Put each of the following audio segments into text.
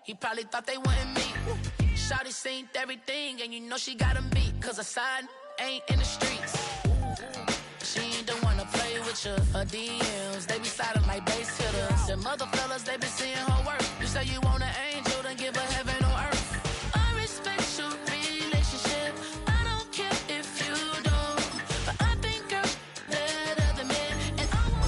He probably thought they wouldn't meet. Shawty seen everything, and you know she got him beat. Cause her side ain't in the streets. She ain't the one to play with you. Her DMs, they be silent like bass hitters. Them other fellas, they be seeing her work. You say you want an angel, then give her heaven on earth. I respect your relationship. I don't care if you don't. But I think girl better than men. And I want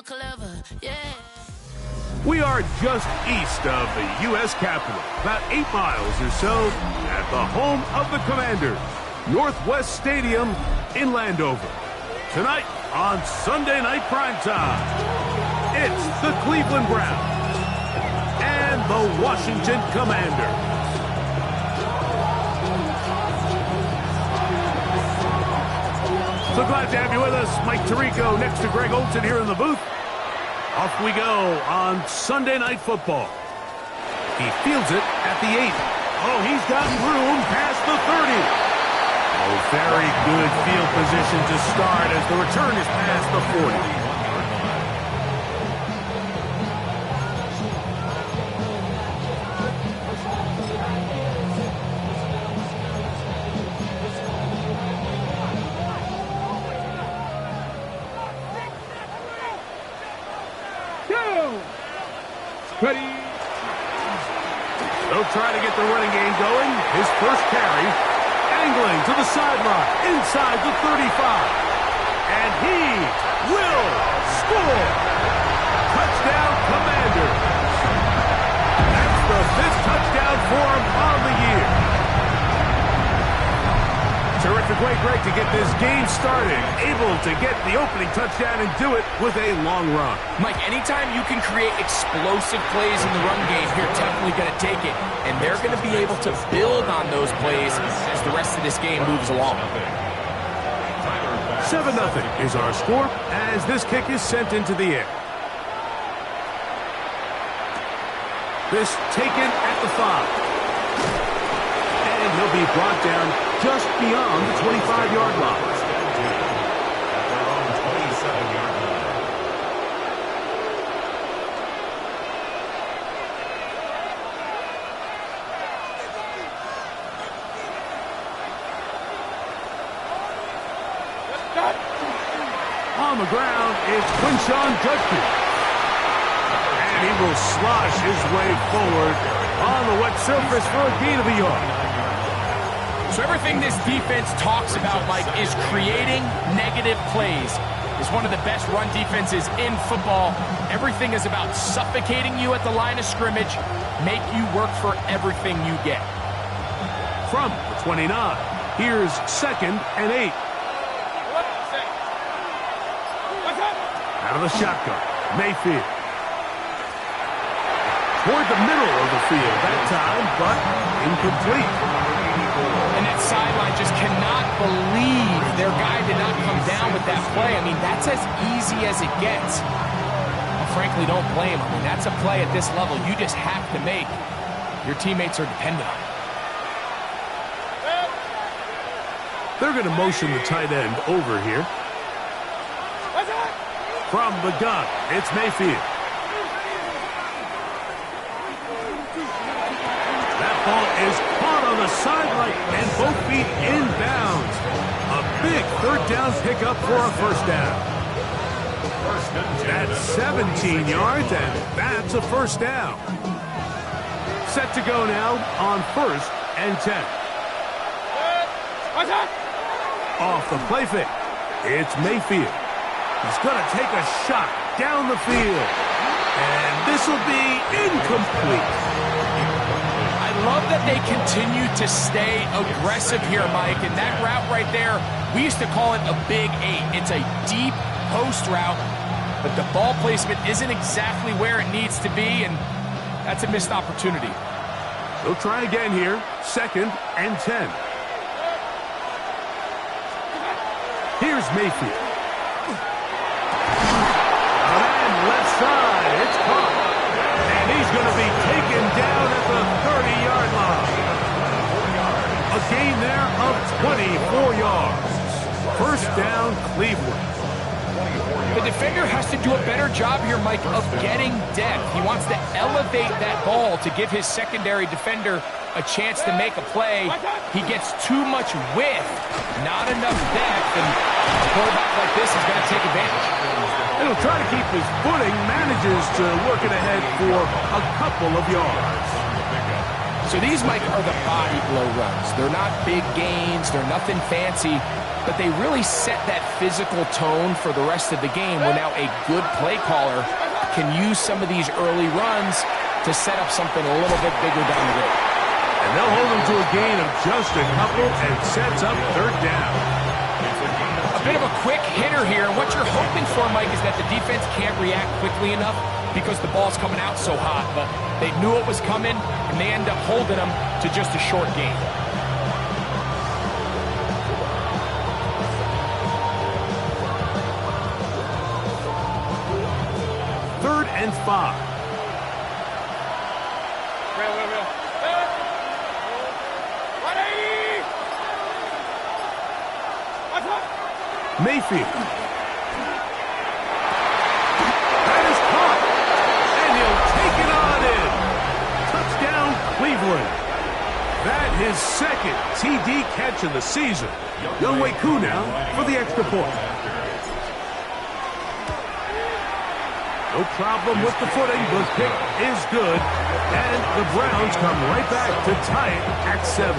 clever, yeah. We are just east of the U.S. Capitol, about 8 miles or so, at the home of the Commanders, Northwest Stadium in Landover. Tonight on Sunday Night Primetime, it's the Cleveland Browns and the Washington Commanders. So glad to have you with us. Mike Tirico next to Greg Olson here in the booth. Off we go on Sunday Night Football. He fields it at the 8. Oh, he's got room past the 30. Oh, very good field position to start as the return is past the 40. Ready. They'll try to get the running game going. His first carry, angling to the sideline, inside the 35. And he will score. Touchdown, Commanders. That's the 5th touchdown for him on the year. Terrific way, Greg, to get this game started. Able to get the opening touchdown and do it with a long run. Mike, anytime you can create explosive plays in the run game, you're definitely going to take it. And they're going to be able to build on those plays as the rest of this game moves along. 7-0 is our score as this kick is sent into the air. This taken at the 5. And he'll be brought down just beyond the 25-yard line. On the ground is Quinshon Judkins. And he will slosh his way forward on the wet surface for a gain of a yard. So everything this defense talks about, Mike, is creating negative plays. It's one of the best run defenses in football. Everything is about suffocating you at the line of scrimmage, make you work for everything you get. From the 29, here's 2nd and 8. Out of the shotgun, Mayfield. Toward the middle of the field that time, but incomplete. And that sideline just cannot believe their guy did not come down with that play. I mean, that's as easy as it gets. I frankly don't blame him. I mean, that's a play at this level you just have to make. Your teammates are dependent on it. They're going to motion the tight end over here. From the gun, it's Mayfield. That ball is caught on the sideline and both feet inbounds. A big 3rd down pickup for a 1st down. That's 17 yards, and that's a 1st down. Set to go now on 1st and 10. Off the play fake, it's Mayfield. He's going to take a shot down the field. And this will be incomplete. I love that they continue to stay aggressive here, Mike. And that route right there, we used to call it a big 8. It's a deep post route, but the ball placement isn't exactly where it needs to be, and that's a missed opportunity. They'll try again here, 2nd and 10. Here's Mayfield. Left side, it's caught. And he's going to be taken down at the 30-yard line. A gain gain there of 24 yards. First down, Cleveland. The defender has to do a better job here, Mike, of getting depth. He wants to elevate that ball to give his secondary defender a chance to make a play. He gets too much width, not enough depth, and a quarterback like this is going to take advantage. And he'll try to keep his footing, manages to work it ahead for a couple of yards. So these, Mike, are the body blow runs. They're not big gains, they're nothing fancy, but they really set that physical tone for the rest of the game where now a good play caller can use some of these early runs to set up something a little bit bigger down the road. And they'll hold him to a gain of just a couple and sets up third down. A bit of a quick hitter here, and what you're hoping for, Mike, is that the defense can't react quickly enough because the ball's coming out so hot, but they knew it was coming, and they end up holding them to just a short gain. Third and 5. Mayfield. That is caught. And he'll take it on in. Touchdown, Cleveland. That his second TD catch of the season. Younghoe Koo now for the extra point. No problem with the footing. The pick is good. And the Browns come right back to tie it at 7.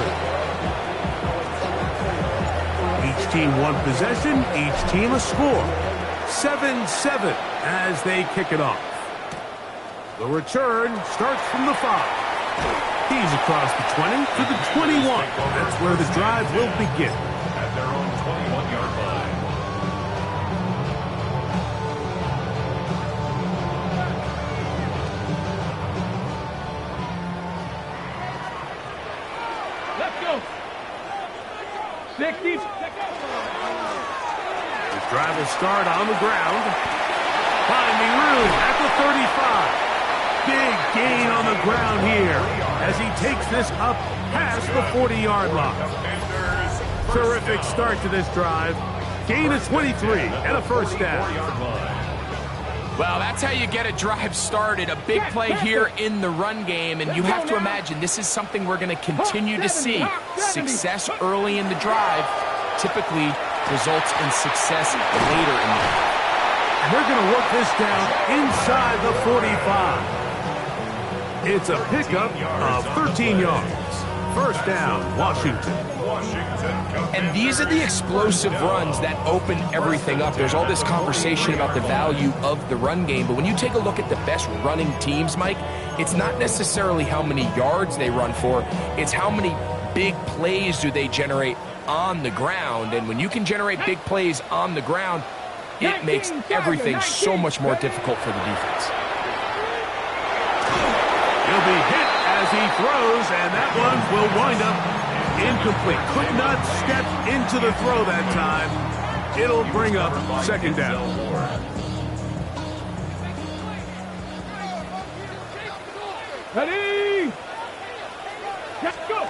Each team one possession, each team a score. 7-7 as they kick it off. The return starts from the 5. He's across the 20 to the 21. That's where the drive will begin. At their own 21-yard line. Let's go. 60. This drive will start on the ground. Finding room at the 35. Big gain on the ground here as he takes this up past the 40-yard line. Terrific start to this drive. Gain of 23 and a first down. Well, that's how you get a drive started. A big play here in the run game, and you have to imagine this is something we're going to continue to see. Success early in the drive typically results in success later in the drive. And they're going to work this down inside the 45. It's a pickup of 13 yards. First down, Washington. And these are the explosive runs that open everything up. There's all this conversation about the value of the run game, but when you take a look at the best running teams, Mike, it's not necessarily how many yards they run for, it's how many big plays do they generate on the ground. And when you can generate big plays on the ground, it makes everything so much more difficult for the defense. He'll be hit as he throws, and that one will wind up incomplete. Could not step into the throw that time. It'll bring up second down. Ready? Let's go.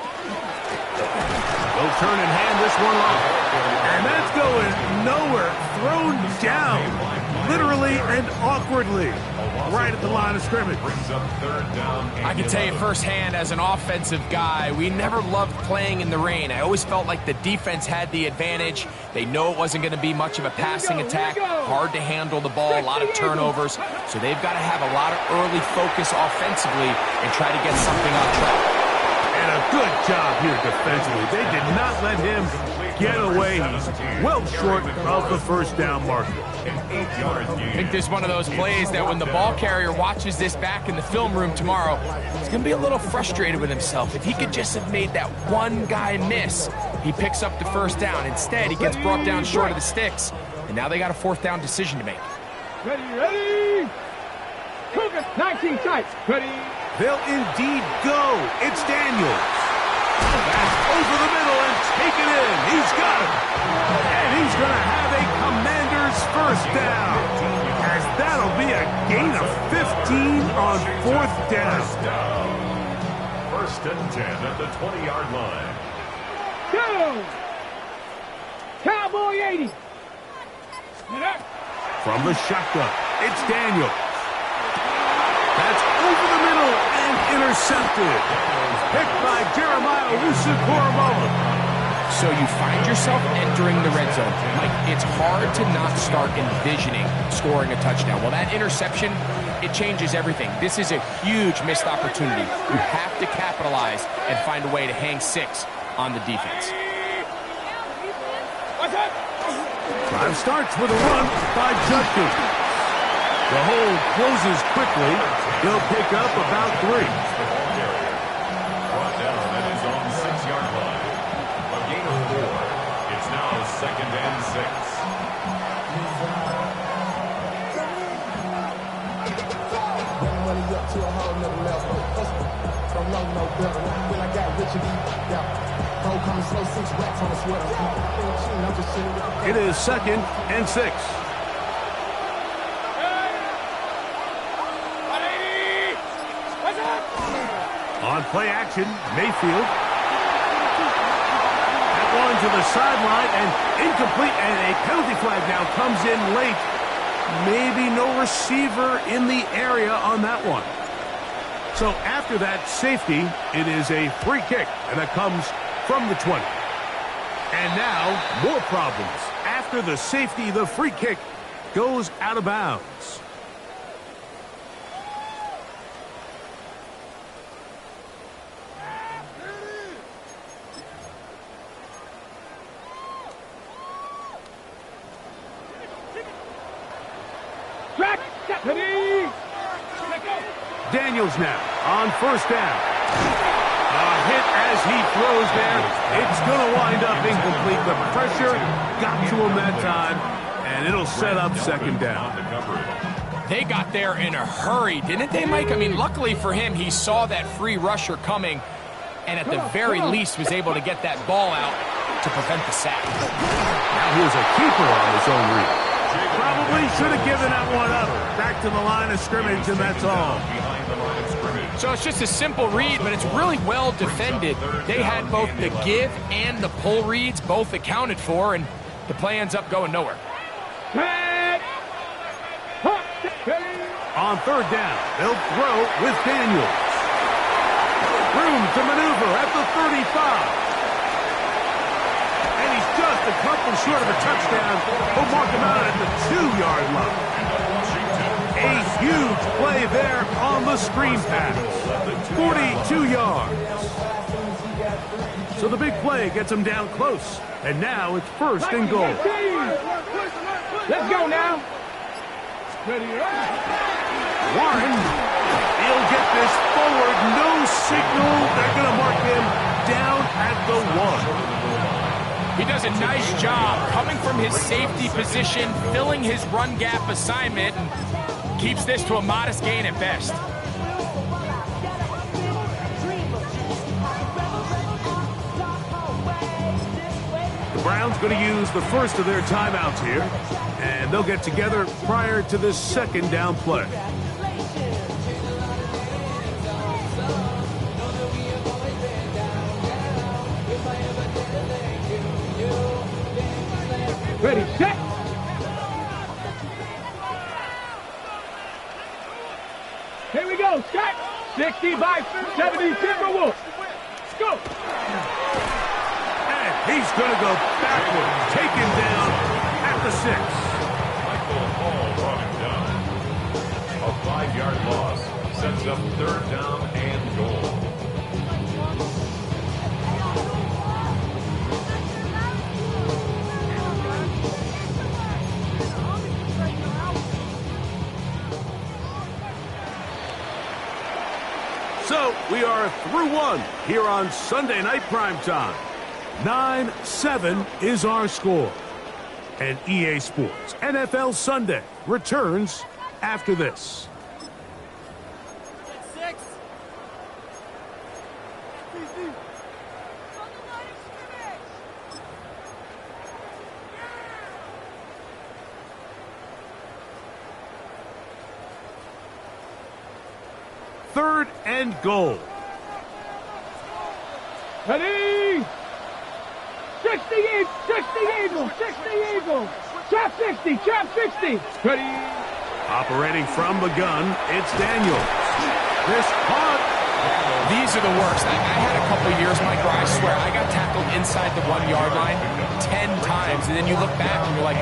They'll turn and hand this one off. And that's going nowhere. Thrown down, literally and awkwardly, right at the line of scrimmage. I can tell you firsthand, as an offensive guy, we never loved playing in the rain. I always felt like the defense had the advantage. They know it wasn't going to be much of a passing attack, hard to handle the ball, a lot of turnovers. So they've got to have a lot of early focus offensively and try to get something on track. And a good job here defensively. They did not let him get away. He's well short of the first down marker. I think this is one of those plays that when the ball carrier watches this back in the film room tomorrow, he's going to be a little frustrated with himself. If he could just have made that one guy miss, he picks up the first down. Instead, he gets brought down short of the sticks, and now they got a fourth down decision to make. Ready? Cougar, 19 tight. Ready? They'll indeed go. It's Daniels. That's over the middle and taken in. He's got it. And he's going to have a Commander's first down. As that'll be a gain of 15 on fourth down. First and 10 at the 20-yard line. Go! Cowboy 80. From the shotgun, it's Daniels. That's over the middle and intercepted. Picked by Jeremiah Wusu-Koramoah. So you find yourself entering the red zone. Mike, it's hard to not start envisioning scoring a touchdown. Well, that interception, it changes everything. This is a huge missed opportunity. You have to capitalize and find a way to hang 6 on the defense. Drive starts with a run by Judkins. The hold closes quickly. He'll pick up about 3. Brought down at his own 6-yard line. A gain of 4. It's now 2nd and 6. It is 2nd and 6. On play action, Mayfield. That one to the sideline and incomplete, and a penalty flag now comes in late. Maybe no receiver in the area on that one. So after that safety, it is a free kick, and that comes from the 20. And now, more problems. After the safety, the free kick goes out of bounds. Daniels now on 1st down. A hit as he throws there. It's going to wind up incomplete. The pressure got to him that time, and it'll set up 2nd down. They got there in a hurry, didn't they, Mike? I mean, luckily for him, he saw that free rusher coming, and at the very least was able to get that ball out to prevent the sack. Now here's a keeper on his own read. Probably should have given that one up. Back to the line of scrimmage, and that's all. So it's just a simple read, but it's really well defended. They had both the give and the pull reads both accounted for, and the play ends up going nowhere. On 3rd down, they'll throw with Daniels. Room to maneuver at the 35. And he's just a couple short of a touchdown. We'll mark him out at the 2-yard line. A huge play there on the screen pass. 42 yards. So the big play gets him down close. And now it's 1st and goal. Let's go now. Warren, he'll get this forward. No signal. They're going to mark him down at the 1. He does a nice job coming from his safety position, filling his run gap assignment, and keeps this to a modest gain at best. The Browns going to use the first of their timeouts here, and they'll get together prior to this 2nd down play. Ready, set. Here we go, Scott. 60 by 70 Timberwolves. Let's go. And he's going to go backward, taken down at the 6. Michael Hall brought him down. A 5-yard loss sets up 3rd down and goal. So we are through 1 here on Sunday Night Primetime. 9-7 is our score. And EA Sports NFL Sunday returns after this. Third and goal. Ready. Eagles, 60 Eagles. Trap 60, trap 60. Ready. Operating from the gun, it's Daniels. This caught. These are the worst. I had a couple years, Mike, where I swear I got tackled inside the 1 yard line 10 times, and then you look back and you're like,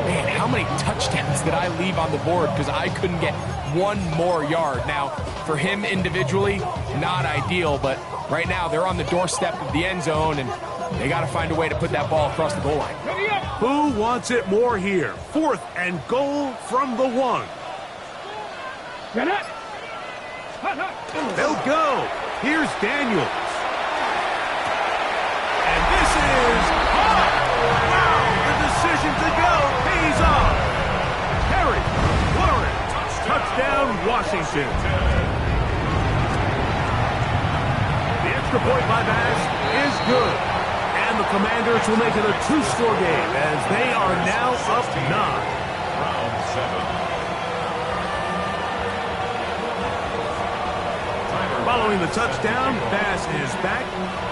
man, how many touchdowns did I leave on the board because I couldn't get one more yard? Now, for him individually, not ideal, but right now they're on the doorstep of the end zone, and they got to find a way to put that ball across the goal line. Who wants it more here? 4th and goal from the 1. Get it. They'll go. Here's Daniels. And this is off. Wow, the decision to go pays off. Harry Lawrence, touchdown Washington. The extra point by Bass is good. And the Commanders will make it a 2-score game as they are now up 9. Round 7. Following the touchdown, Bass is back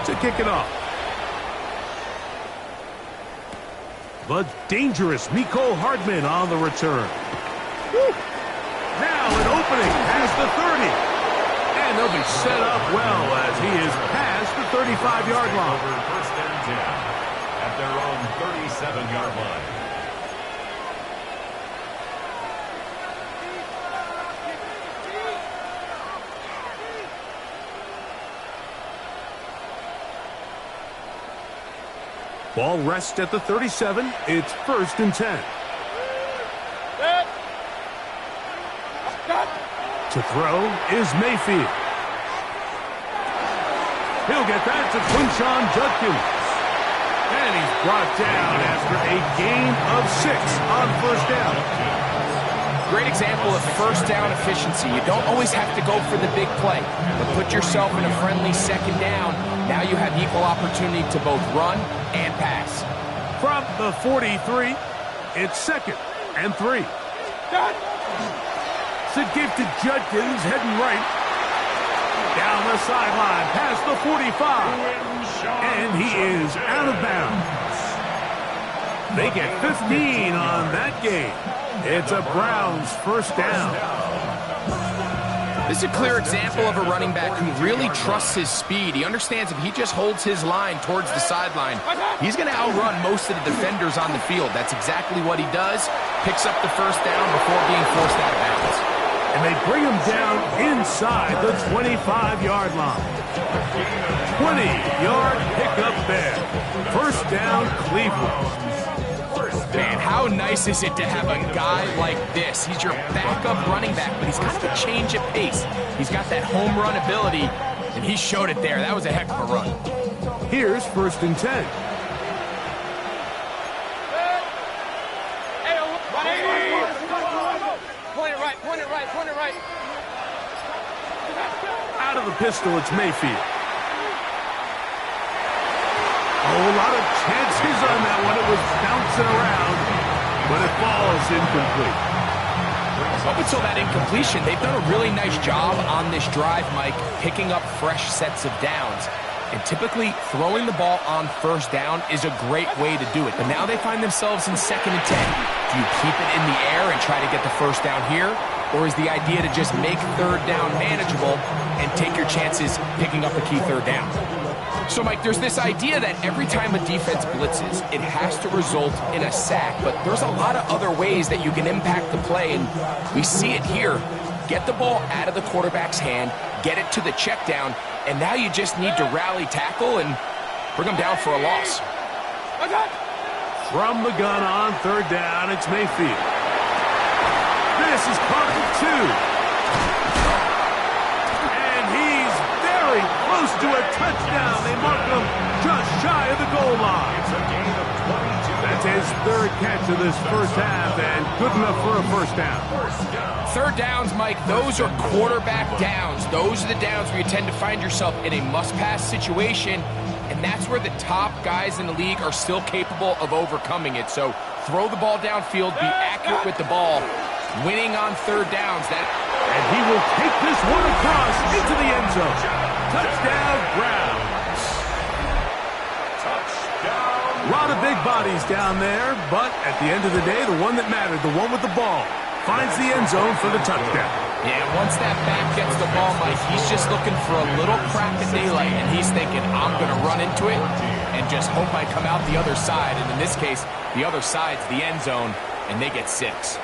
to kick it off. The dangerous Mecole Hardman on the return. Woo. Now an opening past the 30. And they'll be set up well as he is past the 35-yard line. First and 10 at their own 37-yard line. Ball rests at the 37. It's 1st and 10. To throw is Mayfield. He'll get that to Quinshon Judkins. And he's brought down after a gain of 6 on 1st down. Great example of first down efficiency. You don't always have to go for the big play, but put yourself in a friendly 2nd down. Now you have equal opportunity to both run and pass. From the 43, it's 2nd and 3. It's a give to Judkins, heading right. Down the sideline, past the 45. And he is out of bounds. They get 15 on that game. It's a Browns 1st down. This is a clear example of a running back who really trusts his speed. He understands if he just holds his line towards the sideline, he's going to outrun most of the defenders on the field. That's exactly what he does. Picks up the 1st down before being forced out of bounds. And they bring him down inside the 25-yard line. 20-yard pickup there. 1st down, Cleveland. Man, how nice is it to have a guy like this? He's your backup running back, but he's kind of a change of pace. He's got that home run ability, and he showed it there. That was a heck of a run. Here's 1st and 10. Point it right. Out of the pistol, it's Mayfield. A lot of chances on that one. It was bouncing around, but it falls incomplete. Up until that incompletion, they've done a really nice job on this drive, Mike, picking up fresh sets of downs. And typically, throwing the ball on 1st down is a great way to do it. But now they find themselves in 2nd and 10. Do you keep it in the air and try to get the 1st down here? Or is the idea to just make 3rd down manageable and take your chances picking up a key 3rd down? So, Mike, there's this idea that every time a defense blitzes, it has to result in a sack. But there's a lot of other ways that you can impact the play, and we see it here. Get the ball out of the quarterback's hand, get it to the check down, and now you just need to rally tackle and bring them down for a loss. From the gun on 3rd down, it's Mayfield. This is caught for 2. Very close to a touchdown. They mark him just shy of the goal line. It's a gain of 22. That's his 3rd catch of this 1st half, and good enough for a 1st down. 3rd downs, Mike, those are quarterback downs. Those are the downs where you tend to find yourself in a must-pass situation, and that's where the top guys in the league are still capable of overcoming it. So throw the ball downfield, be accurate with the ball. Winning on 3rd downs. And he will take this one across into the end zone. Touchdown, Browns. Touchdown, lot of big bodies down there, but at the end of the day, the one that mattered, the one with the ball, finds the end zone for the touchdown. Yeah, once that back gets the ball, Mike, he's just looking for a little crack of daylight, and he's thinking, I'm going to run into it and just hope I come out the other side. And in this case, the other side's the end zone, and they get 6.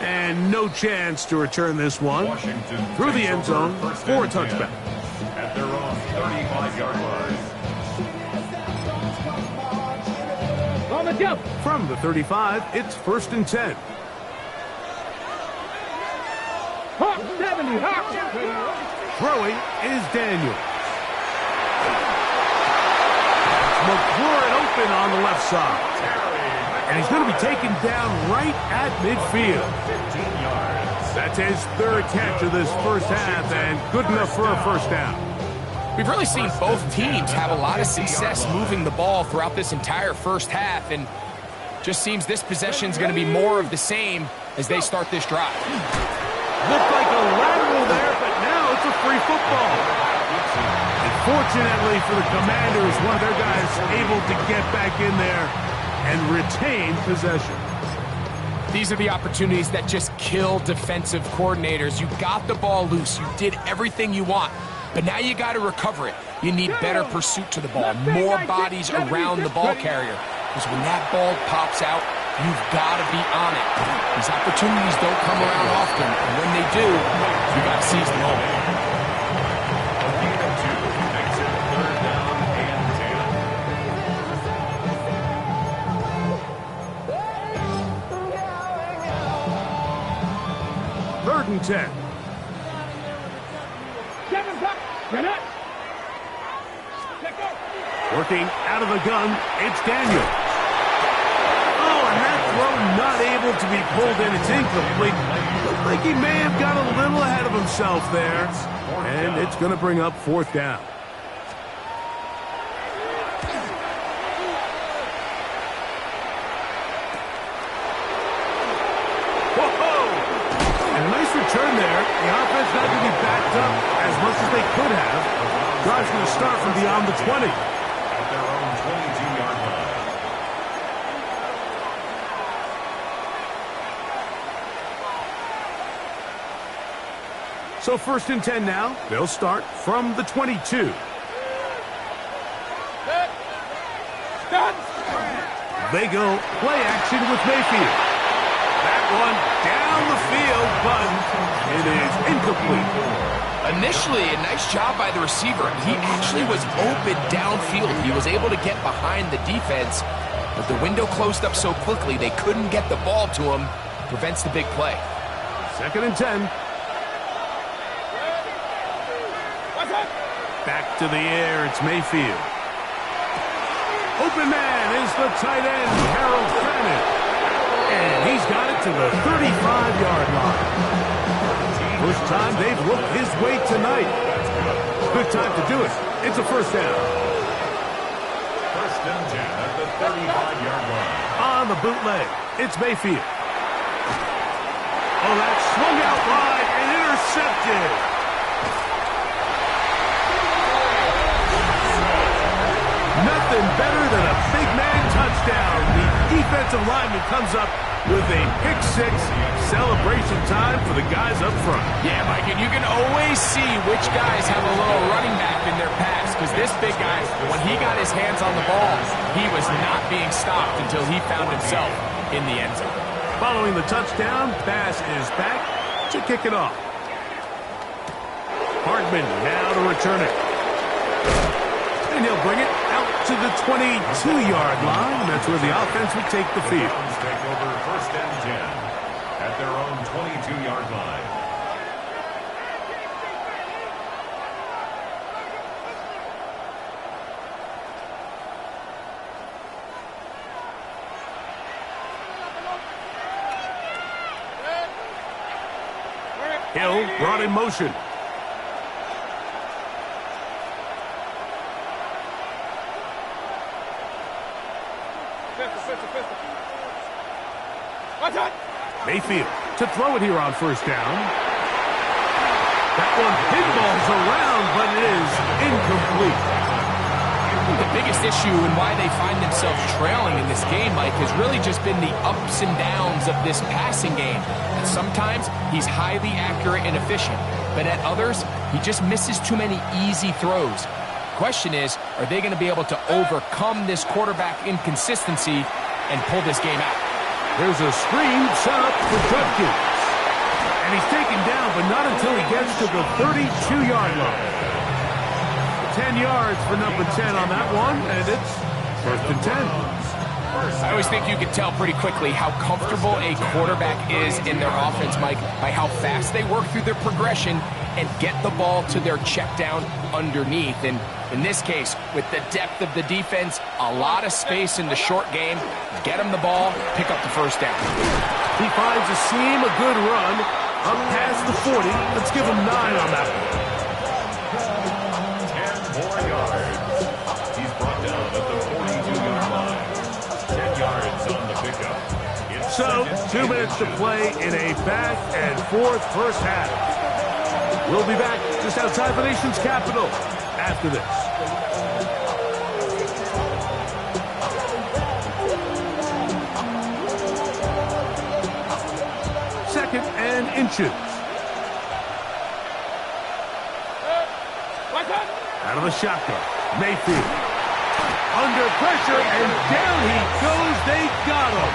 And no chance to return this one through the end zone for a touchback. At their own 35-yard line. On the jump. From the 35, it's 1st and 10. Hawk 70. Hawk. Throwing is Daniel. McClure open on the left side. And he's going to be taken down right at midfield. 15 yards. That's his 3rd catch of this first half, and good enough for a first down. We've really seen both teams have a lot of success moving the ball throughout this entire first half, and just seems this possession is going to be more of the same as they start this drive. Looked like a lateral there, but now it's a free football. And fortunately for the Commanders, one of their guys able to get back in there and retain possession. These are the opportunities that just kill defensive coordinators. You got the ball loose. You did everything you want. But now you got to recover it. You need better pursuit to the ball, more bodies around the ball carrier. Because when that ball pops out, you've got to be on it. These opportunities don't come around often. And when they do, you got to seize the moment. Third and 10. 7 back. Get it. Working out of the gun, it's Daniel. Oh, and that throw not able to be pulled in. It's incomplete. Looks like he may have got a little ahead of himself there. And it's going to bring up 4th down. Return there. The offense not going to be backed up as much as they could have. Drive's going to start from beyond the 20. At their own 22-yard line. So 1st and 10 now. They'll start from the 22. They go play action with Mayfield. That one down the field, but it is incomplete. Initially, a nice job by the receiver. He actually was open downfield. He was able to get behind the defense, but the window closed up so quickly they couldn't get the ball to him. Prevents the big play. 2nd and 10. Back to the air, it's Mayfield. Open man is the tight end, Harold Fannin. And he's got it to the 35-yard line. First time they've looked his way tonight. Good time to do it. It's a first down. 1st and 10 at the 35-yard line. On the bootleg, it's Mayfield. Oh, that swung out wide and intercepted. Nothing better than a big man touchdown. The defensive lineman comes up with a pick-6. Celebration time for the guys up front. Yeah, Mike, and you can always see which guys have a little running back in their pass, because this big guy, when he got his hands on the ball, he was not being stopped until he found himself in the end zone. Following the touchdown, Bass is back to kick it off. Hardman now to return it. And he'll bring it out to the 22-yard line. That's where the offense will take the field. Take over 1st and 10 at their own 22-yard line. Hill brought in motion. Mayfield to throw it here on 1st down. That one pinballs around, but it is incomplete. think the biggest issue and why they find themselves trailing in this game, Mike, has really just been the ups and downs of this passing game. And sometimes he's highly accurate and efficient, but at others, he just misses too many easy throws. The question is, are they going to be able to overcome this quarterback inconsistency and pull this game out? There's a screen set up for Judkins. And he's taken down, but not until he gets to the 32-yard line. 10 yards for number 10 on that one, and it's 1st and 10. I always think you can tell pretty quickly how comfortable a quarterback is in their offense, Mike, by how fast they work through their progression and get the ball to their check down underneath. And in this case, with the depth of the defense, a lot of space in the short game, get him the ball, pick up the 1st down. He finds a seam, a good run, up past the 40. Let's give him 9 on that one. 10 more yards. He's brought down at the 42-yard line. 10 yards on the pickup. So, 2 minutes to play in a back and forth first half. We'll be back just outside the nation's capital after this. Second and inches. Out of the shotgun. Mayfield. Under pressure, and down he goes. They got him.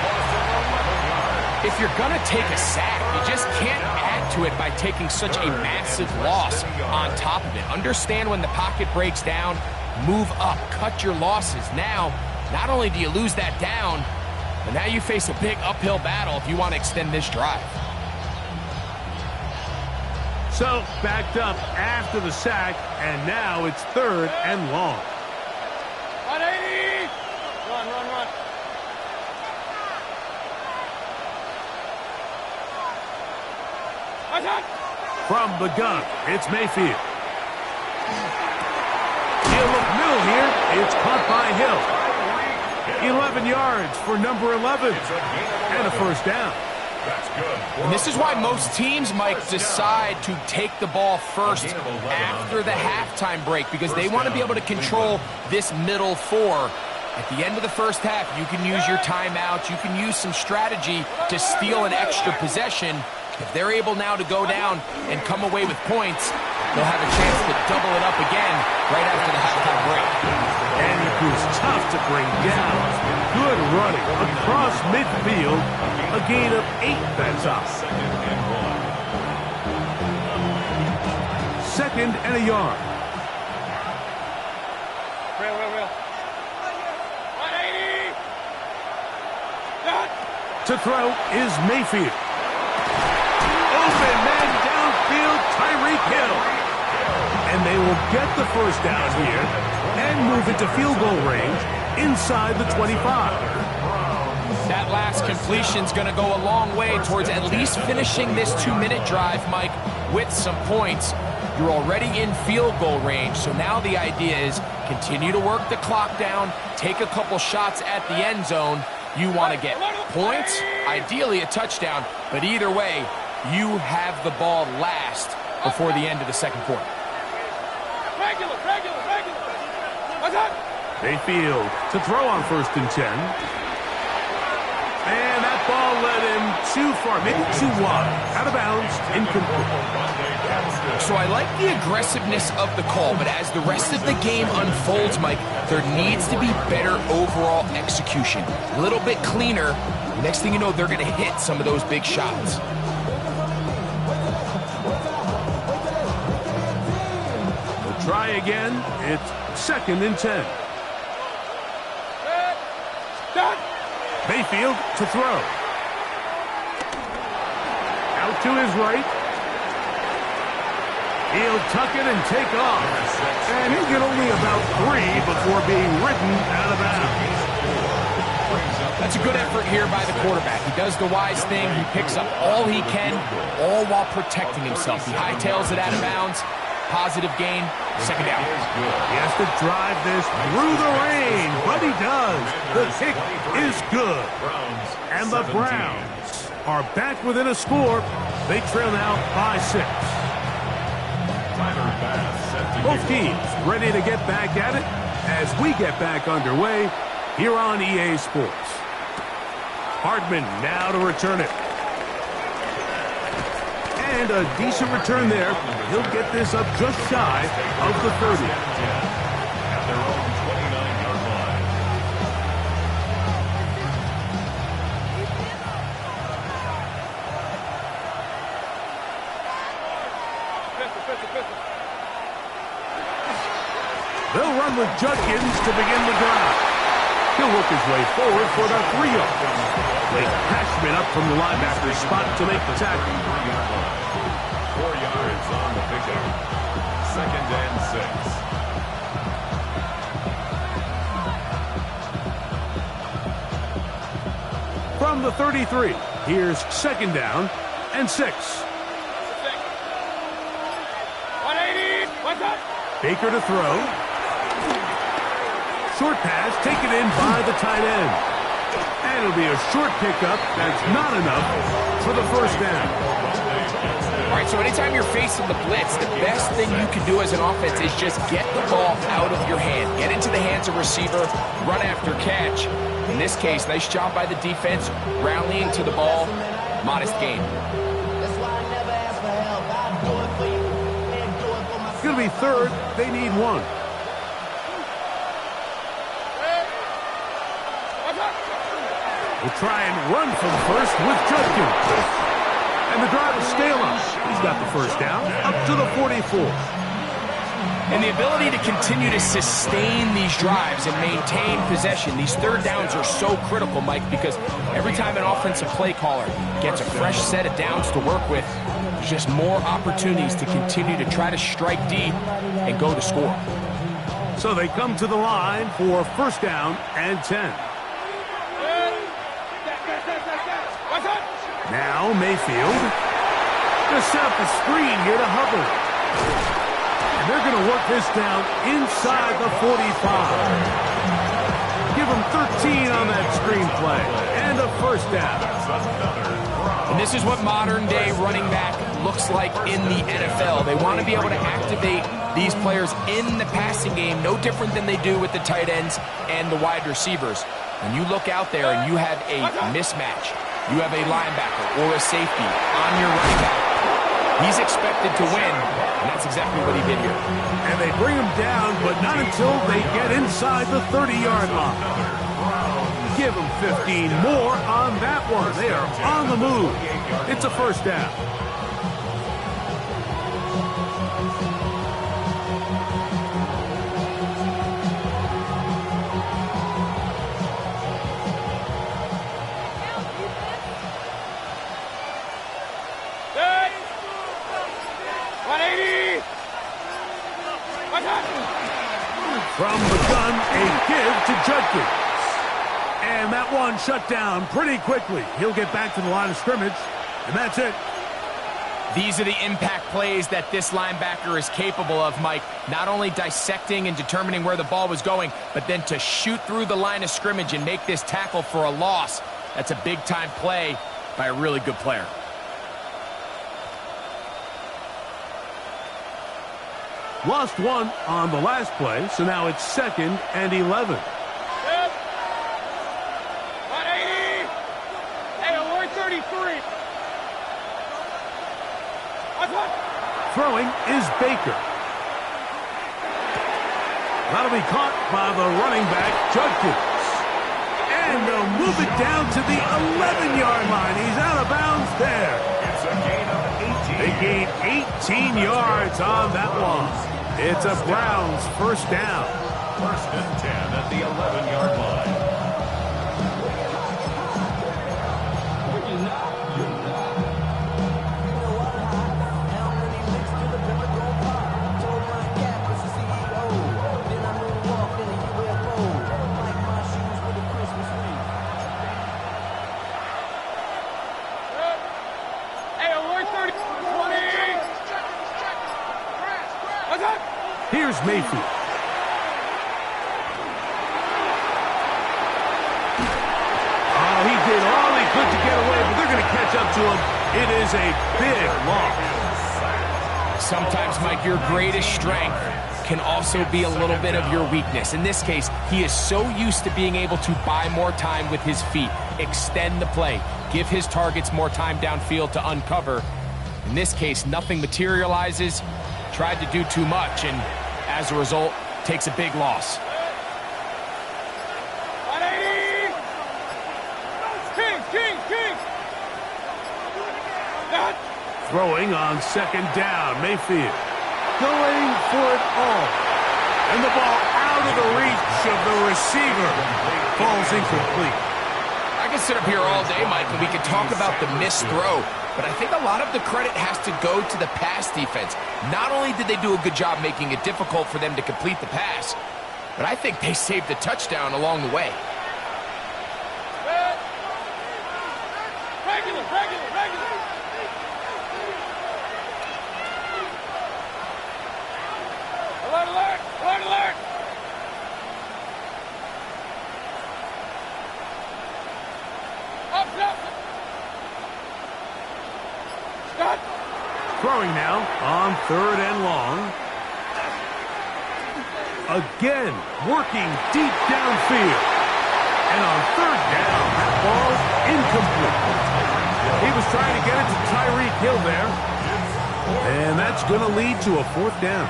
If you're going to take a sack, you just can't add to it by taking such a massive loss on top of it. Understand when the pocket breaks down, move up, cut your losses. Now, not only do you lose that down, but now you face a big uphill battle if you want to extend this drive. So, backed up after the sack, and now it's 3rd and long. 180! Run. From the gun, it's Mayfield. He'll look middle here. It's caught by Hill. 11 yards for number 11. And a 1st down. And this is why most teams, Mike, decide to take the ball first after the halftime break, because they want to be able to control this middle 4. At the end of the first half, you can use your timeout. You can use some strategy to steal an extra possession. If they're able now to go down and come away with points, they'll have a chance to double it up again right after the halftime break. And it was tough to bring down. Good running across midfield. A gain of 8 that time. 2nd and a yard. Real. 180! To throw is Mayfield. Open man downfield, Tyreek Hill. And they will get the 1st down here and move it to field goal range inside the 25. That last completion's going to go a long way towards at least finishing this 2-minute drive, Mike, with some points. You're already in field goal range, so now the idea is continue to work the clock down, take a couple shots at the end zone. You want to get points, ideally a touchdown, but either way, you have the ball last before the end of the 2nd quarter. Regular. Mayfield to throw on 1st and 10. And that ball led him too far, maybe too wide. Out of bounds, incomplete. So I like the aggressiveness of the call, but as the rest of the game unfolds, Mike, there needs to be better overall execution. A little bit cleaner. Next thing you know, they're going to hit some of those big shots. They'll try again. It's 2nd and 10. Mayfield to throw. Out to his right. He'll tuck it and take off. And he'll get only about 3 before being ridden out of bounds. That's a good effort here by the quarterback. He does the wise thing. He picks up all he can, all while protecting himself. He hightails it out of bounds. Positive gain, 2nd down. He has to drive this through the rain, but he does. The kick is good. And the Browns are back within a score. They trail now by 6. Both teams ready to get back at it as we get back underway here on EA Sports. Hardman now to return it. And a decent return there. He'll get this up just shy of the 30. At their own 29-yard line. They'll run with Judkins to begin the drive. He'll work his way forward for about 3 yards. Late Cashman up from the linebacker spot to make the tackle. 4 yards on the pickup. 2nd and 6. From the 33, here's 2nd down and 6. 180. What's up? Baker to throw. Short pass taken in by the tight end. And it'll be a short pickup. That's not enough for the 1st down. All right, so anytime you're facing the blitz, the best thing you can do as an offense is just get the ball out of your hand. Get into the hands of receiver, run after catch. In this case, nice job by the defense, rallying to the ball. Modest gain. It's going to be 3rd. They need 1. We'll try and run from first with Judkins. And the drive will stay alive. He's got the 1st down up to the 44. And the ability to continue to sustain these drives and maintain possession, these 3rd downs are so critical, Mike, because every time an offensive play caller gets a fresh set of downs to work with, there's just more opportunities to continue to try to strike deep and go to score. So they come to the line for 1st down and 10. Now Mayfield. Going to set up the screen here to Hubbard. And they're going to work this down inside the 45. Give them 13 on that screen play. And a 1st down. And this is what modern-day running back looks like in the NFL. They want to be able to activate these players in the passing game, no different than they do with the tight ends and the wide receivers. When you look out there and you have a mismatch, you have a linebacker or a safety on your running back, he's expected to win, and that's exactly what he did here. And they bring him down, but not until they get inside the 30-yard line. Give them 15 more on that one. They are on the move. It's a 1st down. From the gun, a give to Judkins. And that one shut down pretty quickly. He'll get back to the line of scrimmage, and that's it. These are the impact plays that this linebacker is capable of, Mike. Not only dissecting and determining where the ball was going, but then to shoot through the line of scrimmage and make this tackle for a loss. That's a big-time play by a really good player. Lost 1 on the last play, so now it's 2nd and 11. 180. Hey, alert 33. Throwing is Baker. That'll be caught by the running back, Judkins. And they'll move it down to the 11-yard line. He's out of bounds there. It's a gain of 18. They gain 18 yards on that one. It's a Browns 1st down. 1st and 10 at the 11-yard line. Here's Mayfield. Oh, he did all he could to get away, but they're going to catch up to him. It is a big loss. Sometimes, Mike, your greatest strength can also be a little bit of your weakness. In this case, he is so used to being able to buy more time with his feet, extend the play, give his targets more time downfield to uncover. In this case, nothing materializes, tried to do too much, and as a result, takes a big loss. Throwing on second down, Mayfield going for it all. And the ball out of the reach of the receiver. Falls incomplete. I can sit up here all day, Mike, and we can talk about the missed throw, but I think a lot of the credit has to go to the pass defense. Not only did they do a good job making it difficult for them to complete the pass, but I think they saved the touchdown along the way. Regular. Alert! Up! Stop! Throwing now on third and long. Again, working deep downfield. And on third down, that ball's incomplete. He was trying to get it to Tyreek Hill there. And that's going to lead to a fourth down.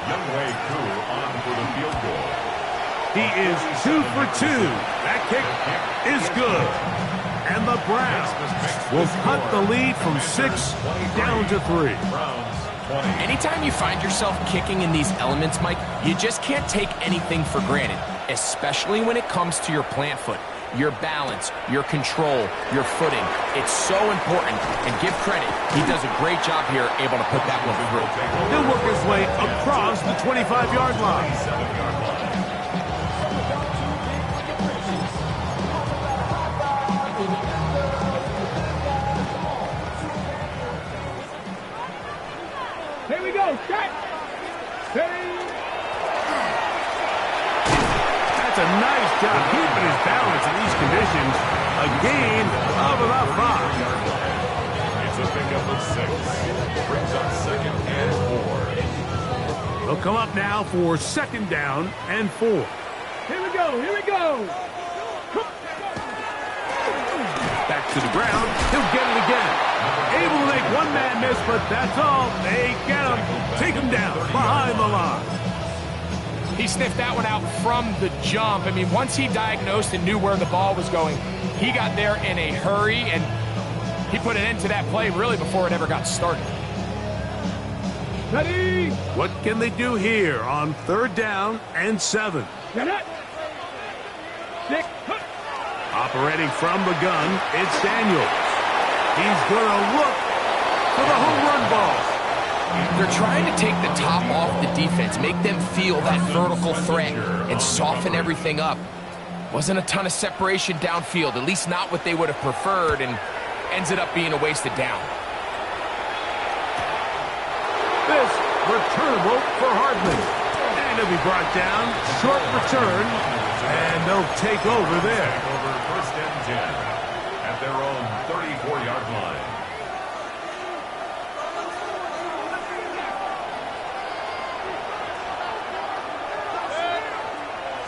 Youngway Koo on for the field goal. He is 2 for 2. That kick is good. And the Browns will cut the lead from 6 down to 3. Anytime you find yourself kicking in these elements, Mike, you just can't take anything for granted, especially when it comes to your plant foot, your balance, your control, your footing. It's so important, and give credit. He does a great job here, able to put that one through. He'll work his way across the 25-yard line. Here we go, shot! That's a nice job keeping his balance in these conditions. A gain of about 5. It's a pickup of 6. Brings up second and 4. They'll come up now for second down and 4. Here we go! Back to the ground. He'll get it again. Able to make one man miss, but that's all. They get him. Take him down behind the line. He sniffed that one out from the jump. I mean, once he diagnosed and knew where the ball was going, he got there in a hurry, and he put an end to that play really before it ever got started. Ready? What can they do here on third down and 7? Get it! 6. Operating from the gun, it's Daniels. He's going to look for the home run ball. They're trying to take the top off the defense, make them feel that vertical threat, and soften everything up. Wasn't a ton of separation downfield, at least not what they would have preferred, and ends it up being a wasted down. This returnable for Hardman. And he'll be brought down, short return, and they'll take over there. Over first and 10 at their own 34-yard line.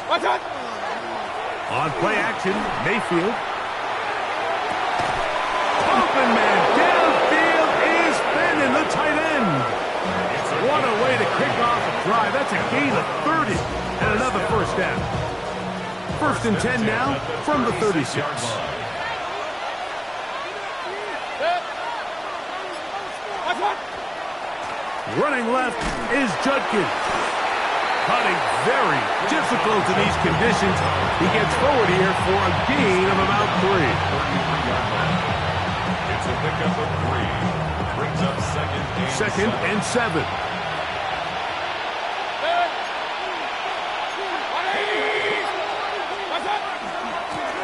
Watch out! On play action, Mayfield. Open man downfield is Fenton, the tight end. What a way to kick off a drive. That's a gain of 30 and another first down. First and 10 now from the 36. Running left is Judkins. Cutting very difficult in these conditions. He gets forward here for a gain of about 3. It's a pickup of 3. Brings up second and 7.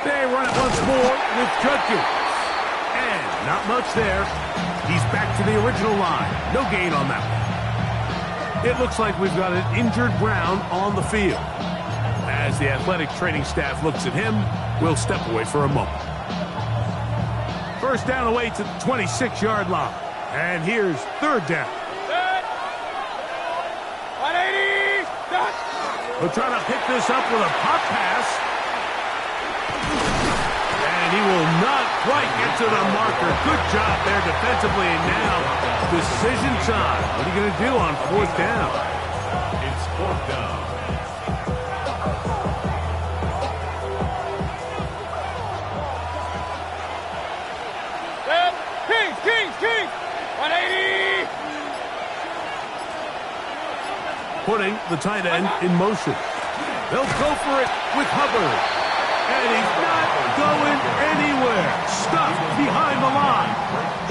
They run it once more with Judkins. And not much there. He's back to the original line. No gain on that one. It looks like we've got an injured Brown on the field. As the athletic training staff looks at him, we'll step away for a moment. First down away to the 26-yard line. And here's third down. He'll try to pick this up with a pop pass. And he will not quite get to the marker. Good job there defensively. And now, decision time. What are you going to do on fourth down? It's fourth down. Kings! 180! Putting the tight end in motion. They'll go for it with Hubbard. And he's not going anywhere. Stuffed behind the line.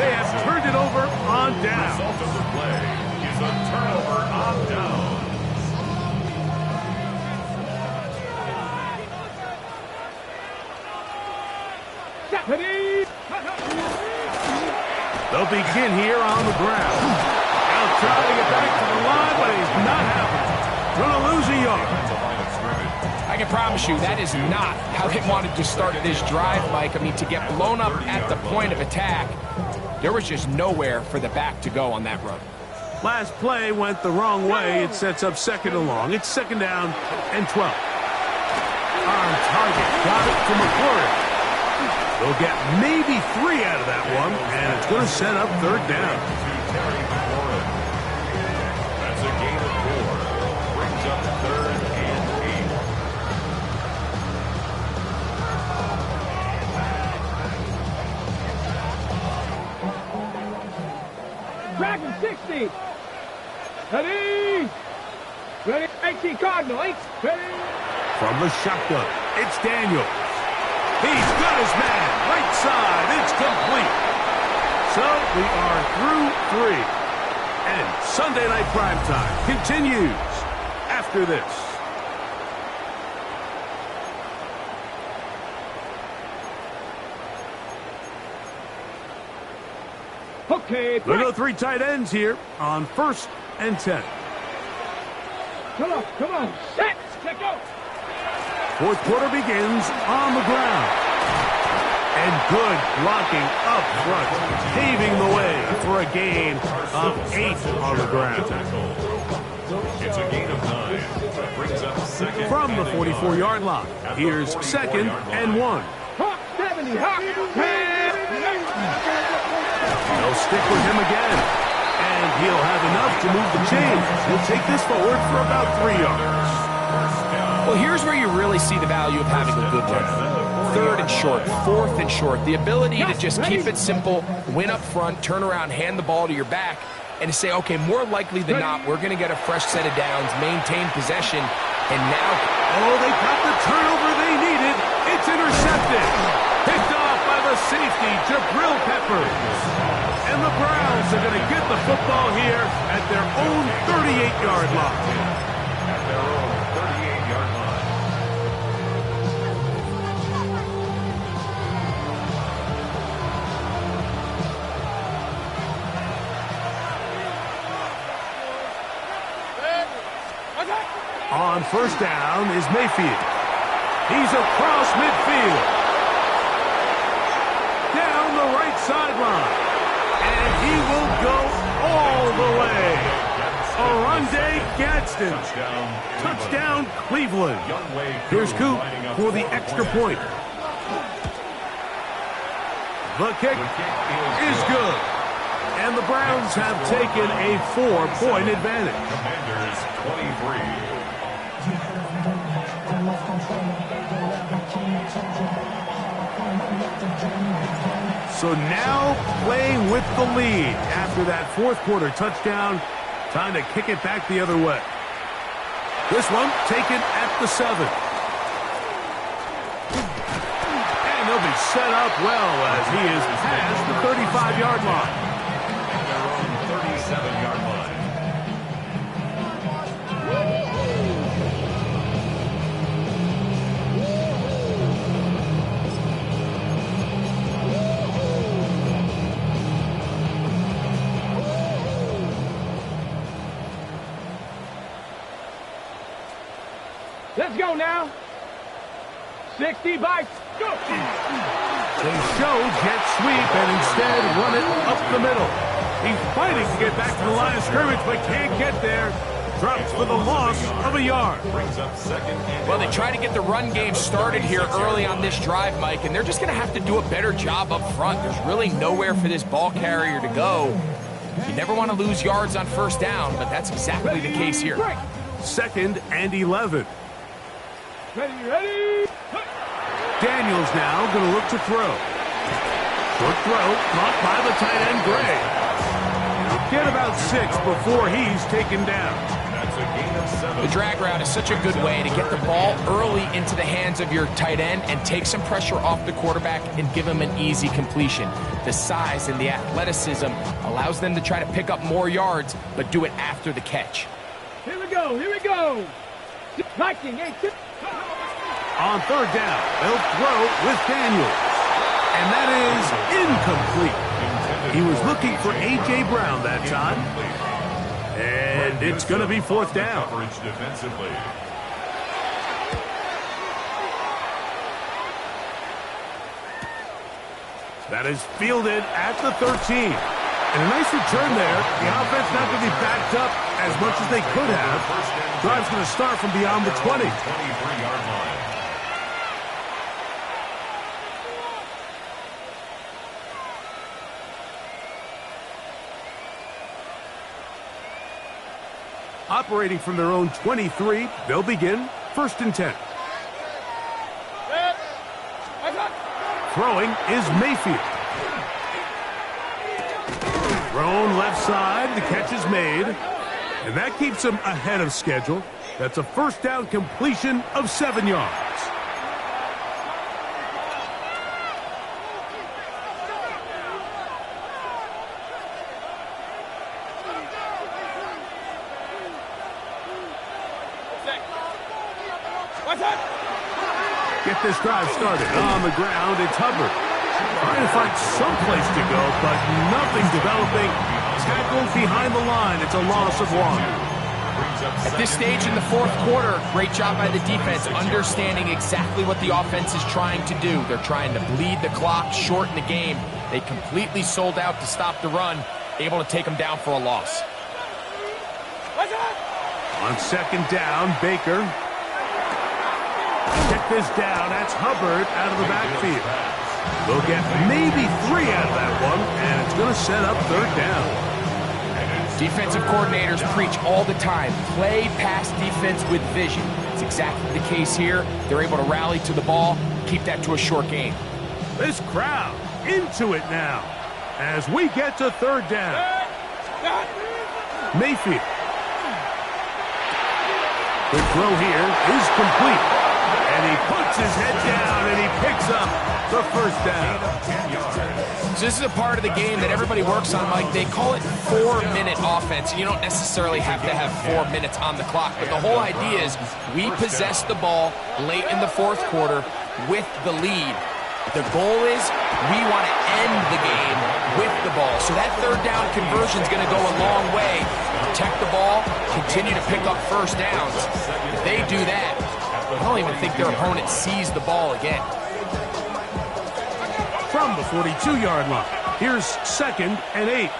They have turned it over on down. The result of the play is a turnover on down. They'll begin here on the ground. Now trying to get back to the line, but he's not happening. Going to lose a yard. I can promise you that is not how they wanted to start this drive, Mike. I mean, to get blown up at the point of attack, there was just nowhere for the back to go on that run. Last play went the wrong way. It sets up second and long. It's second down and 12. On target. Got it to McClure. They'll get maybe 3 out of that one, and it's going to set up third down. That's a gain of 4. Brings up third and 8. Dragon 60. Ready. 18 Cardinal. 8. Ready. From the shotgun, it's Daniels. He's got his man. Right side. It's complete. So we are through 3. And Sunday Night Primetime continues after this. Okay. Look at the 3 tight ends here on 1st and 10. Come on. Set. Let's go. Fourth quarter begins on the ground. And good blocking up front, paving the way for a gain of 8 on the ground. It's a gain of 9. Brings up second. From the 44-yard line, here's second and 1. Hawk 70. Hawk 10. They'll stick with him again. And he'll have enough to move the chains. He'll take this forward for about 3 yards. Well, here's where you really see the value of having a good run. 3rd and short, 4th and short. The ability to just keep it simple, win up front, turn around, hand the ball to your back, and to say, okay, more likely than not, we're going to get a fresh set of downs, maintain possession, and now... Oh, they got the turnover they needed. It's intercepted. Picked off by the safety, Jabril Peppers. And the Browns are going to get the football here at their own 38-yard line. At their own 38-yard line. On first down is Mayfield. He's across midfield. Down the right sideline. And he will go all the way. Oronde Gadsden. Touchdown, Cleveland. Here's Coop for the extra point. The kick is good. And the Browns have taken a 4-point advantage. Commanders 23. So now playing with the lead after that fourth quarter touchdown. Time to kick it back the other way. This one taken at the 7. And he'll be set up well as he is past the 35-yard line. At their own 37-yard line. Let's go now. 60 by go. They show jet sweep and instead run it up the middle. He's fighting to get back to the line of scrimmage, but can't get there. drops for the loss of a yard. Brings up second and Well, they try to get the run game started here early on this drive, Mike, and they're just going to have to do a better job up front. There's really nowhere for this ball carrier to go. You never want to lose yards on first down, but that's exactly the case here. 2nd and 11. Ready. Daniels now going to look to throw. Short throw, caught by the tight end, Gray. He'll get about 6 before he's taken down. That's a gain of 7. The drag route is such a good way to get the ball early into the hands of your tight end and take some pressure off the quarterback and give him an easy completion. The size and the athleticism allows them to try to pick up more yards, but do it after the catch. Here we go. Viking, On 3rd down, they'll throw with Daniels. And that is incomplete. He was looking for A.J. Brown that time. And it's going to be 4th down. Coverage defensively. That is fielded at the 13. And a nice return there. The offense not going to be backed up as much as they could have. Drive's going to start from beyond the 20. 23-yard line. Operating from their own 23, they'll begin 1st and 10. Throwing is Mayfield. Thrown left side, the catch is made. And that keeps him ahead of schedule. That's a 1st down completion of 7 yards. Get this drive started. On the ground, it's Hubbard. Trying to find some place to go, but nothing developing. Tackled behind the line. It's a loss of 1. At this stage in the 4th quarter, great job by the defense understanding exactly what the offense is trying to do. They're trying to bleed the clock, shorten the game. They completely sold out to stop the run, able to take them down for a loss. On 2nd down, Baker. Check this down. That's Hubbard out of the backfield. They'll get maybe 3 out of that one, and it's going to set up 3rd down. Defensive coordinators preach all the time, play pass defense with vision. It's exactly the case here. They're able to rally to the ball, keep that to a short game. This crowd into it now as we get to 3rd down. Mayfield. The throw here is complete. And he puts his head down and he picks up the 1st down. So this is a part of the game that everybody works on, Mike. They call it 4-minute offense. You don't necessarily have to have 4 minutes on the clock, but the whole idea is we possess the ball late in the 4th quarter with the lead. The goal is we want to end the game with the ball. So that 3rd down conversion is going to go a long way. Protect the ball, continue to pick up 1st downs. If they do that, I don't even think their opponent sees the ball again. From the 42-yard line, here's 2nd and 8.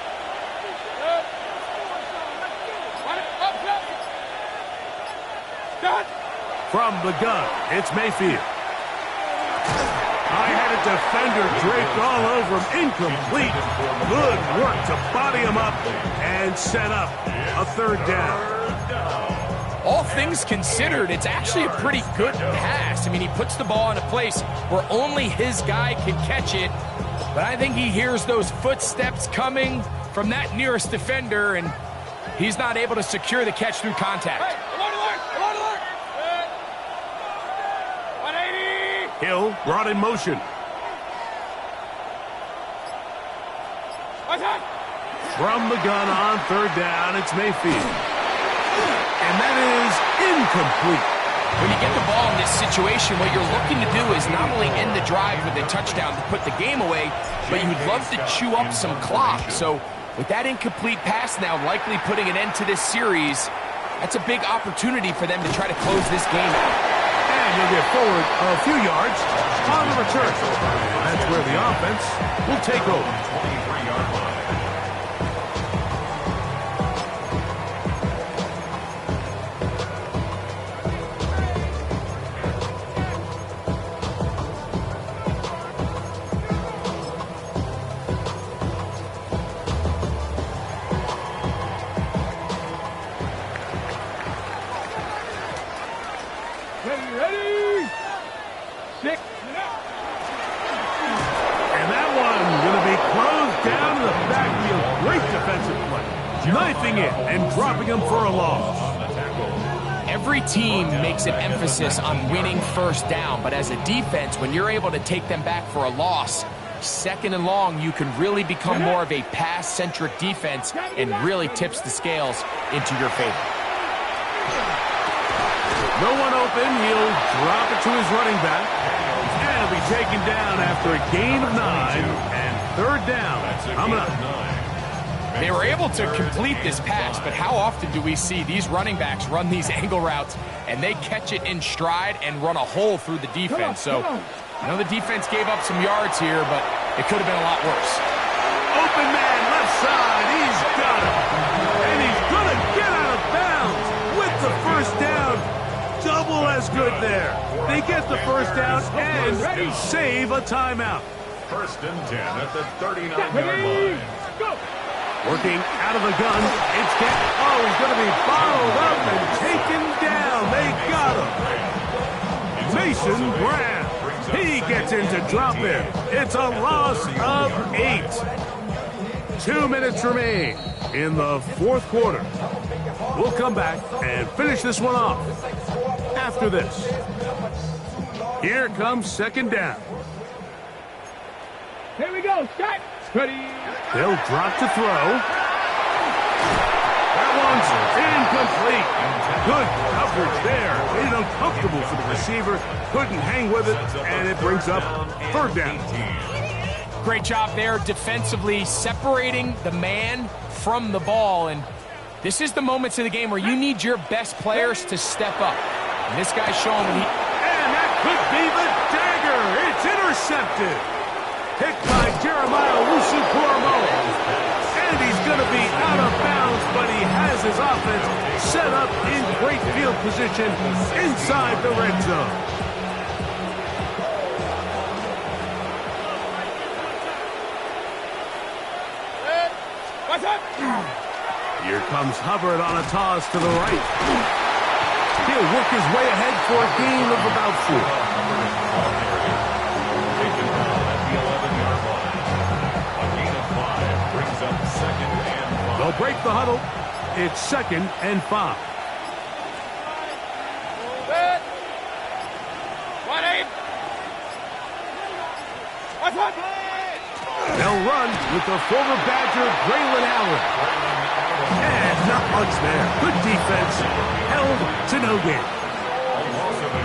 From the gun, it's Mayfield. High-headed defender draped all over him. Incomplete. Good work to body him up and set up a 3rd down. All things considered, it's actually a pretty good pass. I mean, he puts the ball in a place where only his guy can catch it. But I think he hears those footsteps coming from that nearest defender, and he's not able to secure the catch through contact. Hill brought in motion. From the gun on 3rd down, it's Mayfield. And that is incomplete. When you get the ball in this situation, what you're looking to do is not only end the drive with a touchdown to put the game away, but you'd love to chew up some clock. So with that incomplete pass now likely putting an end to this series, that's a big opportunity for them to try to close this game out. And you'll get forward a few yards on the return. That's where the offense will take over. 23-yard line. And that one going to be closed down in the backfield. Great defensive play. Knifing it and dropping him for a loss. Every team makes an emphasis on winning first down, but as a defense, when you're able to take them back for a loss, second and long, you can really become more of a pass-centric defense and really tips the scales into your favor. No one open. He'll drop it to his running back. And he'll be taken down after a gain of 9 and third down. Coming up. They were able to complete this pass, but how often do we see these running backs run these angle routes and they catch it in stride and run a hole through the defense? So, I know the defense gave up some yards here, but it could have been a lot worse. Open man, left side. He's got it. And he's going to get out of bounds with the first down. Double as good there. They get the first down and save a timeout. First and 10 at the 39-yard line. Go! Working out of the gun. It's he's going to be bottled up and taken down. They got him. Mason Brown. He gets into drop in. It's a loss of 8. 2 minutes remain in the fourth quarter. We'll come back and finish this one off after this. Here comes second down. Here we go, Scott. Ready. They'll drop to throw. That one's incomplete. Good coverage there. Made it uncomfortable for the receiver. Couldn't hang with it, and it brings up third down. Great job there defensively, separating the man from the ball. And this is the moments of the game where you need your best players to step up. And this guy's showing when he... And that could be the dagger. It's intercepted. Picked by Jeremiah Owusu-Koramoah. And he's going to be out of bounds, but he has his offense set up in great field position inside the red zone. Here comes Hubbard on a toss to the right. He'll work his way ahead for a gain of about 4. Taken down at the 11-yard line. A gain of 5 brings up second and 5. They'll break the huddle. It's second and 5. They'll run with the former Badger, Braylon Allen. And not much there. Good defense. Held to no gain.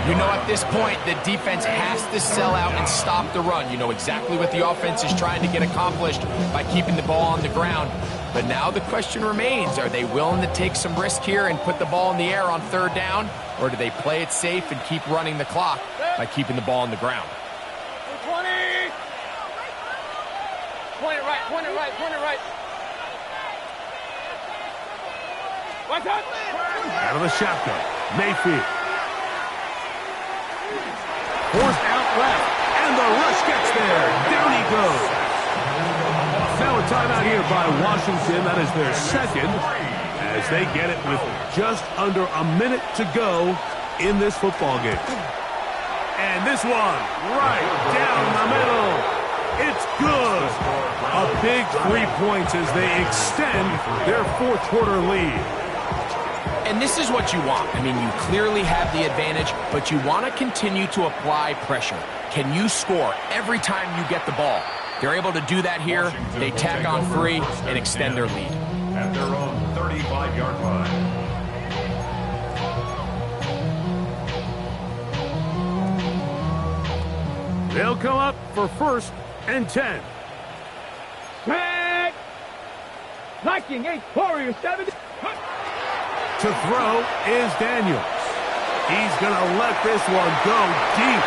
You know, at this point, the defense has to sell out and stop the run. You know exactly what the offense is trying to get accomplished by keeping the ball on the ground. But now the question remains, are they willing to take some risk here and put the ball in the air on third down? Or do they play it safe and keep running the clock by keeping the ball on the ground? 20! Point it right, point it right, point it right. What's up? Out of the shotgun. Mayfield. Forced out left. And the rush gets there. Down he goes. Now a timeout here by Washington. That is their second. As they get it with just under a minute to go in this football game. And this one right down the middle. It's good. A big 3 points as they extend their fourth quarter lead. And this is what you want. I mean, you clearly have the advantage, but you want to continue to apply pressure. Can you score every time you get the ball? They're able to do that here. They tack on 3 and extend their lead. At their own 35-yard line. They'll come up for first and 10. Back! Viking 8, Warrior 7. To throw is Daniels. He's going to let this one go deep.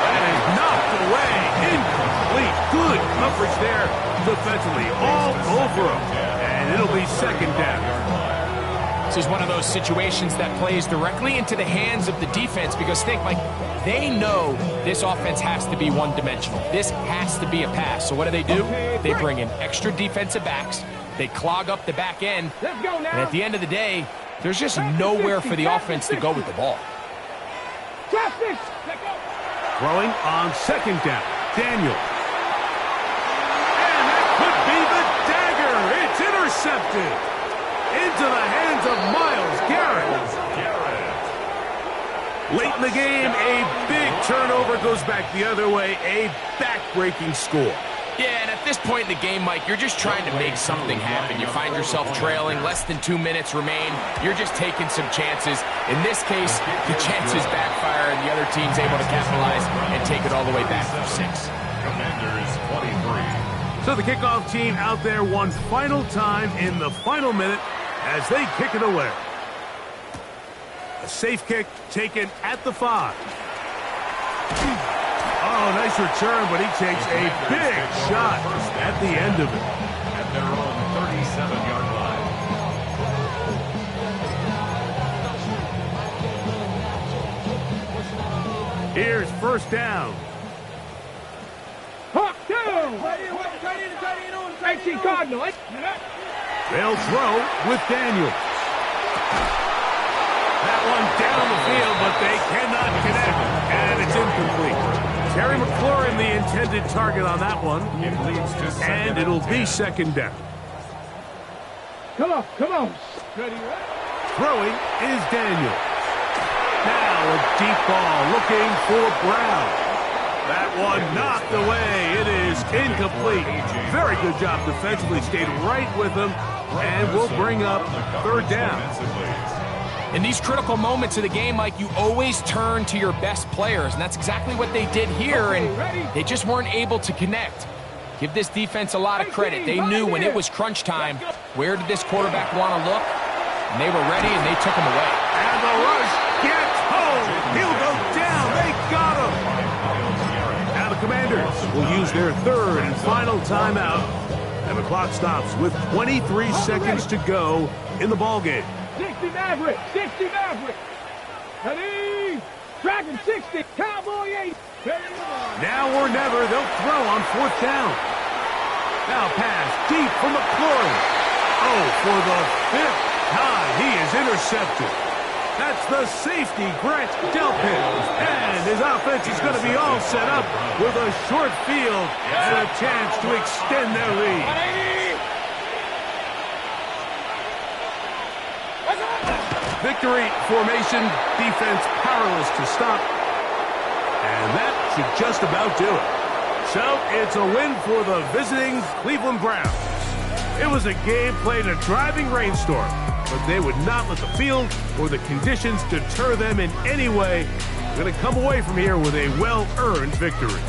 That is knocked away. Incomplete. Good coverage there defensively. All over him. And it'll be second down. This is one of those situations that plays directly into the hands of the defense because think, like, they know this offense has to be one-dimensional. This has to be a pass. So what do? They bring in extra defensive backs. They clog up the back end. Let's go now. And at the end of the day, there's just nowhere for the offense to go with the ball. Throwing on second down. Daniel. And that could be the dagger. It's intercepted. Into the hands of Myles Garrett. Late in the game, a big turnover goes back the other way. A back-breaking score. Yeah, and at this point in the game, Mike, you're just trying to make something happen. You find yourself trailing, less than 2 minutes remain. You're just taking some chances. In this case, the chances backfire, and the other team's able to capitalize and take it all the way back for 6. Commanders 23. So the kickoff team out there one final time in the final minute as they kick it away. A safe kick taken at the 5. Oh, nice return, but he takes a big shot at the end of it. At their own 37-yard line. Here's first down. Hawk down. AC Cardinal. They'll throw with Daniel. That one down the field, but they cannot connect, and it's incomplete. Terry McLaurin, the intended target on that one, and it'll be second down. Come on. Throwing is Daniel. Now a deep ball looking for Brown. That one knocked away. It is incomplete. Very good job defensively. Stayed right with him, and will bring up third down. In these critical moments of the game, Mike, you always turn to your best players, and that's exactly what they did here, and they just weren't able to connect. Give this defense a lot of credit. They knew when it was crunch time, where did this quarterback want to look? And they were ready, and they took him away. And the rush gets home. He'll go down. They got him. Now the Commanders will use their third and final timeout, and the clock stops with 23 seconds to go in the ballgame. 60 Maverick. Ready? Dragon 60. Cowboy 8. Now or never, they'll throw on fourth down. Now pass deep for McLaurin. Oh, for the 5th time, he is intercepted. That's the safety, Grant Delpit. And his offense is going to be all set up with a short field and a chance to extend their lead. Victory formation, defense powerless to stop. And that should just about do it. So it's a win for the visiting Cleveland Browns. It was a game played in a driving rainstorm, but they would not let the field or the conditions deter them in any way. They're going to come away from here with a well-earned victory.